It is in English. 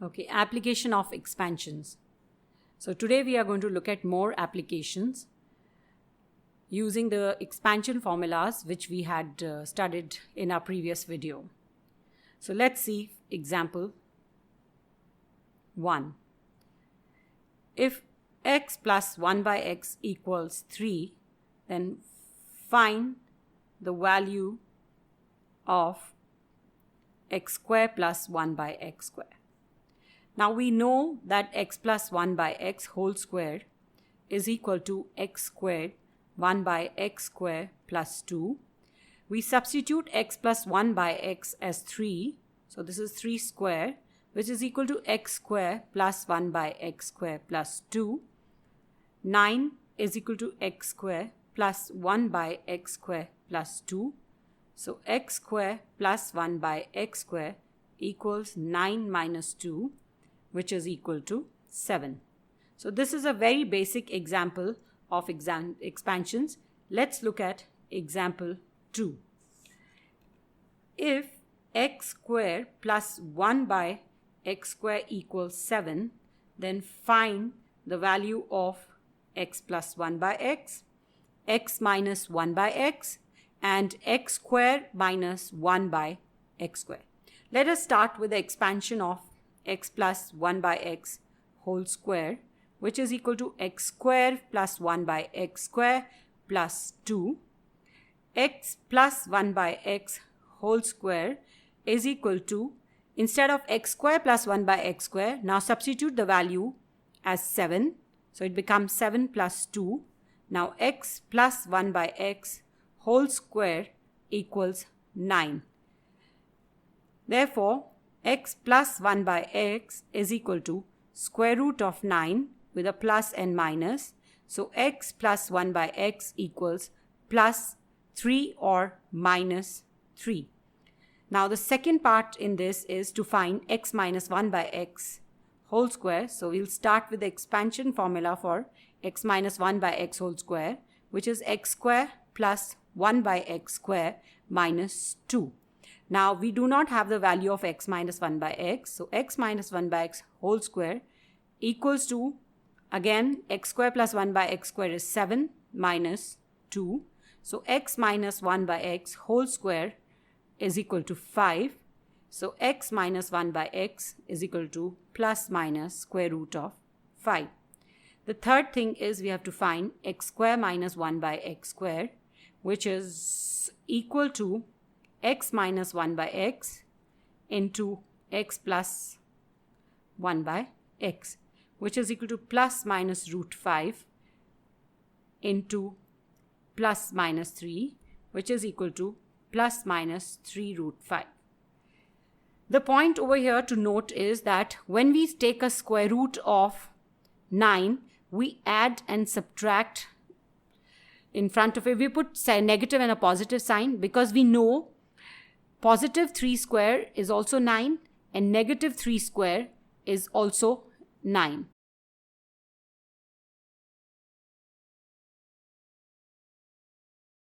Okay, application of expansions. So today we are going to look at more applications using the expansion formulas which we had studied in our previous video. So let's see example 1. If x plus 1 by x equals 3, then find the value of x square plus 1 by x square. Now we know that x plus 1 by x whole square is equal to x squared 1 by x square plus 2. We substitute x plus 1 by x as 3. So this is 3 square, which is equal to x square plus 1 by x square plus 2. 9 is equal to x square plus 1 by x square plus 2. So x square plus 1 by x square equals 9 minus 2, which is equal to 7. So this is a very basic example of expansions. Let's look at example 2. If x square plus 1 by x square equals 7, then find the value of x plus 1 by x minus 1 by x, and x square minus 1 by x square. Let us start with the expansion of x plus 1 by x whole square, which is equal to x square plus 1 by x square plus 2. X plus 1 by x whole square is equal to, instead of x square plus 1 by x square, now substitute the value as 7. So it becomes 7 plus 2. Now x plus 1 by x whole square equals 9. Therefore, x plus 1 by x is equal to square root of 9 with a plus and minus. So x plus 1 by x equals plus 3 or minus 3. Now the second part in this is to find x minus 1 by x whole square. So we'll start with the expansion formula for x minus 1 by x whole square, which is x square plus 1 by x square minus 2. Now we do not have the value of x minus 1 by x. So x minus 1 by x whole square equals to, again, x square plus 1 by x square is 7 minus 2. So x minus 1 by x whole square is equal to 5. So x minus 1 by x is equal to plus minus square root of 5. The third thing is we have to find x square minus 1 by x square, which is equal to x minus 1 by x into x plus 1 by x, which is equal to plus minus root 5 into plus minus 3, which is equal to plus minus 3 root 5. The point over here to note is that when we take a square root of 9, we add and subtract in front of it. We put negative and a positive sign because we know positive 3 square is also 9 and negative 3 square is also 9.